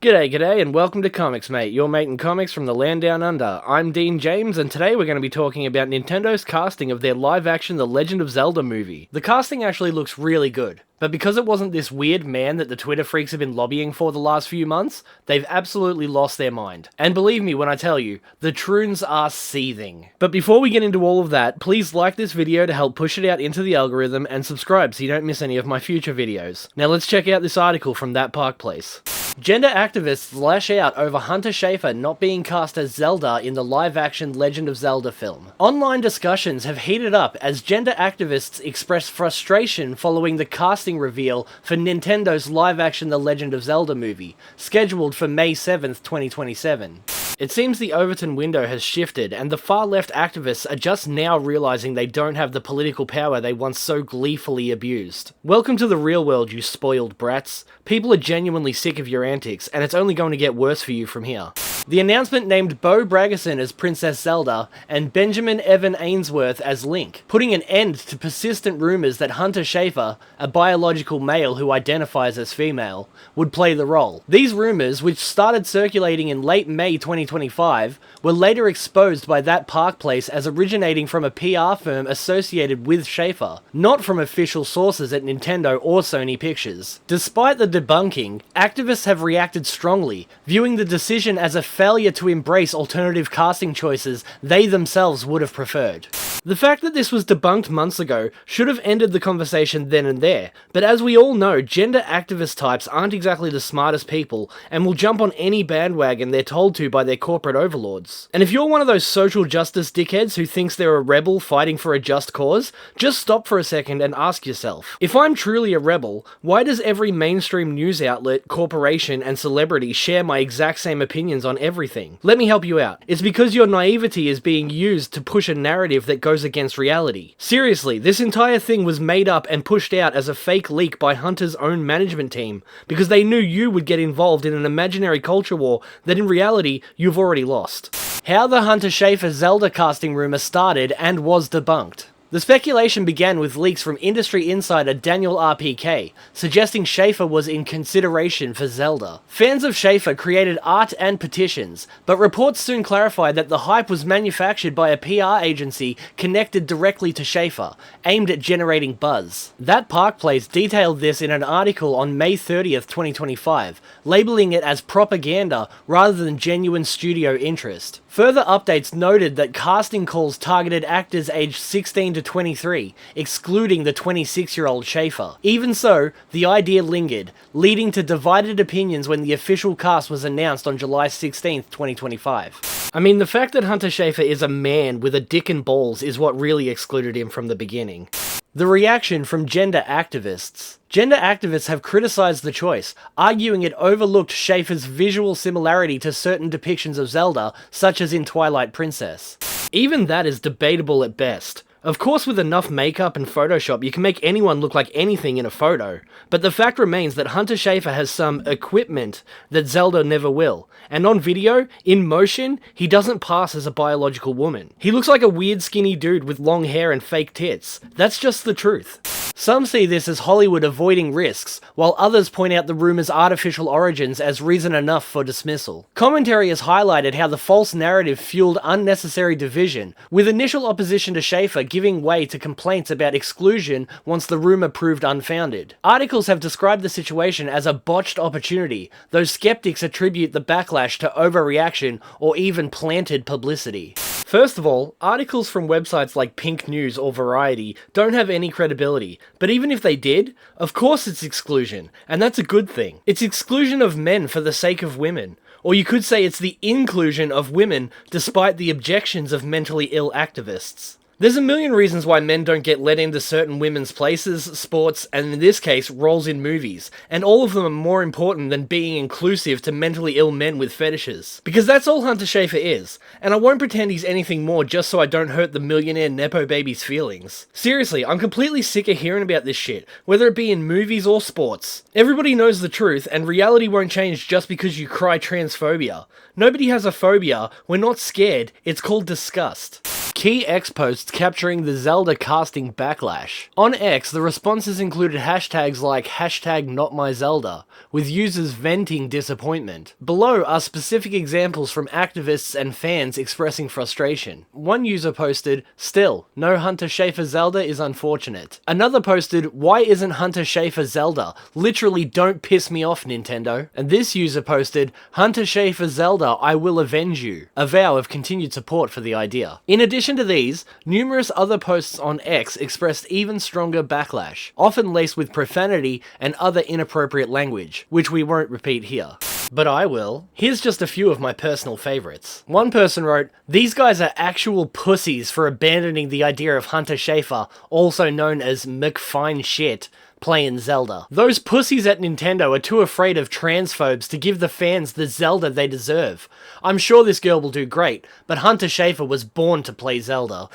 G'day, and welcome to Comics Mate, your mate in comics from the land down under. I'm Dean James, and today we're going to be talking about Nintendo's casting of their live-action The Legend of Zelda movie. The casting actually looks really good, but because it wasn't this weird man that the Twitter freaks have been lobbying for the last few months, they've absolutely lost their mind. And believe me when I tell you, the troons are seething. But before we get into all of that, please like this video to help push it out into the algorithm, and subscribe so you don't miss any of my future videos. Now let's check out this article from That Park Place. Gender activists lash out over Hunter Schafer not being cast as Zelda in the live-action Legend of Zelda film. Online discussions have heated up as gender activists express frustration following the casting reveal for Nintendo's live-action The Legend of Zelda movie, scheduled for May 7th, 2027. It seems the Overton window has shifted, and the far-left activists are just now realizing they don't have the political power they once so gleefully abused. Welcome to the real world, you spoiled brats. People are genuinely sick of your antics, and it's only going to get worse for you from here. The announcement named Bo Bragason as Princess Zelda and Benjamin Evan Ainsworth as Link, putting an end to persistent rumors that Hunter Schafer, a biological male who identifies as female, would play the role. These rumors, which started circulating in late May 2025, were later exposed by That Park Place as originating from a PR firm associated with Schafer, not from official sources at Nintendo or Sony Pictures. Despite the debunking, activists have reacted strongly, viewing the decision as a failure to embrace alternative casting choices they themselves would have preferred. The fact that this was debunked months ago should have ended the conversation then and there, but as we all know, gender activist types aren't exactly the smartest people, and will jump on any bandwagon they're told to by their corporate overlords. And if you're one of those social justice dickheads who thinks they're a rebel fighting for a just cause, just stop for a second and ask yourself, if I'm truly a rebel, why does every mainstream news outlet, corporation, and celebrity share my exact same opinions on everything? Let me help you out. It's because your naivety is being used to push a narrative that goes against reality. Seriously, this entire thing was made up and pushed out as a fake leak by Hunter's own management team, because they knew you would get involved in an imaginary culture war that in reality, you've already lost. How the Hunter Schafer Zelda casting rumor started and was debunked. The speculation began with leaks from industry insider Daniel RPK, suggesting Schafer was in consideration for Zelda. Fans of Schafer created art and petitions, but reports soon clarified that the hype was manufactured by a PR agency connected directly to Schafer, aimed at generating buzz. That Park Place detailed this in an article on May 30th, 2025, labeling it as propaganda rather than genuine studio interest. Further updates noted that casting calls targeted actors aged 16 to 23, excluding the 26-year-old Schafer. Even so, the idea lingered, leading to divided opinions when the official cast was announced on July 16, 2025. I mean, the fact that Hunter Schafer is a man with a dick and balls is what really excluded him from the beginning. The reaction from gender activists. Gender activists have criticized the choice, arguing it overlooked Schafer's visual similarity to certain depictions of Zelda, such as in Twilight Princess. Even that is debatable at best. Of course, with enough makeup and Photoshop, you can make anyone look like anything in a photo, but the fact remains that Hunter Schafer has some equipment that Zelda never will, and on video, in motion, he doesn't pass as a biological woman. He looks like a weird skinny dude with long hair and fake tits. That's just the truth. Some see this as Hollywood avoiding risks, while others point out the rumor's artificial origins as reason enough for dismissal. Commentary has highlighted how the false narrative fueled unnecessary division, with initial opposition to Schafer giving way to complaints about exclusion once the rumor proved unfounded. Articles have described the situation as a botched opportunity, though skeptics attribute the backlash to overreaction or even planted publicity. First of all, articles from websites like Pink News or Variety don't have any credibility, but even if they did, of course it's exclusion, and that's a good thing. It's exclusion of men for the sake of women. Or you could say it's the inclusion of women despite the objections of mentally ill activists. There's a million reasons why men don't get let into certain women's places, sports, and in this case, roles in movies, and all of them are more important than being inclusive to mentally ill men with fetishes. Because that's all Hunter Schafer is, and I won't pretend he's anything more just so I don't hurt the millionaire Nepo baby's feelings. Seriously, I'm completely sick of hearing about this shit, whether it be in movies or sports. Everybody knows the truth, and reality won't change just because you cry transphobia. Nobody has a phobia, we're not scared, it's called disgust. Key X posts capturing the Zelda casting backlash. On X, the responses included hashtags like #NotMyZelda, with users venting disappointment. Below are specific examples from activists and fans expressing frustration. One user posted, "Still, no Hunter Schafer Zelda is unfortunate." Another posted, "Why isn't Hunter Schafer Zelda? Literally don't piss me off, Nintendo." And this user posted, "Hunter Schafer Zelda, I will avenge you," a vow of continued support for the idea. In addition to these, numerous other posts on X expressed even stronger backlash, often laced with profanity and other inappropriate language, which we won't repeat here. But I will. Here's just a few of my personal favorites. One person wrote, "These guys are actual pussies for abandoning the idea of Hunter Schafer, also known as McFine Shit, playing Zelda. Those pussies at Nintendo are too afraid of transphobes to give the fans the Zelda they deserve. I'm sure this girl will do great, but Hunter Schafer was born to play Zelda."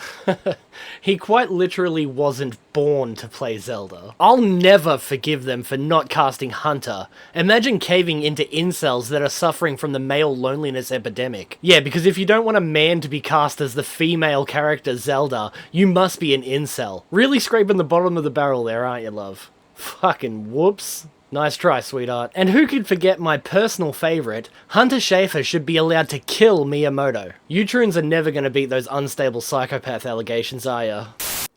He quite literally wasn't born to play Zelda. I'll never forgive them for not casting Hunter. Imagine caving into incels that are suffering from the male loneliness epidemic. Yeah, because if you don't want a man to be cast as the female character Zelda, you must be an incel. Really scraping the bottom of the barrel there, aren't you, love? Fucking whoops. Nice try, sweetheart. And who could forget my personal favourite? Hunter Schafer should be allowed to kill Miyamoto. You-Troons are never gonna beat those unstable psychopath allegations, are ya?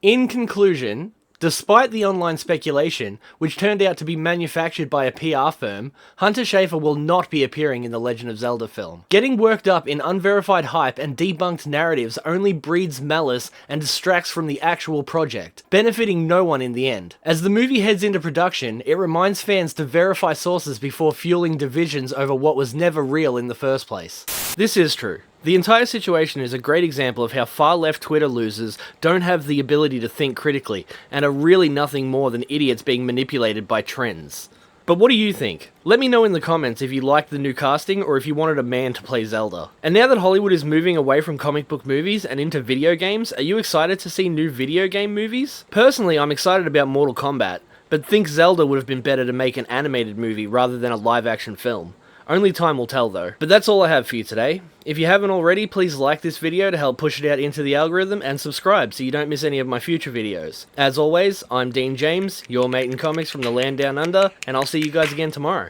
In conclusion, despite the online speculation, which turned out to be manufactured by a PR firm, Hunter Schafer will not be appearing in the Legend of Zelda film. Getting worked up in unverified hype and debunked narratives only breeds malice and distracts from the actual project, benefiting no one in the end. As the movie heads into production, it reminds fans to verify sources before fueling divisions over what was never real in the first place. This is true. The entire situation is a great example of how far-left Twitter losers don't have the ability to think critically, and are really nothing more than idiots being manipulated by trends. But what do you think? Let me know in the comments if you liked the new casting, or if you wanted a man to play Zelda. And now that Hollywood is moving away from comic book movies and into video games, are you excited to see new video game movies? Personally, I'm excited about Mortal Kombat, but think Zelda would have been better to make an animated movie rather than a live-action film. Only time will tell though. But that's all I have for you today. If you haven't already, please like this video to help push it out into the algorithm, and subscribe so you don't miss any of my future videos. As always, I'm Dean James, your mate in comics from the land down under, and I'll see you guys again tomorrow.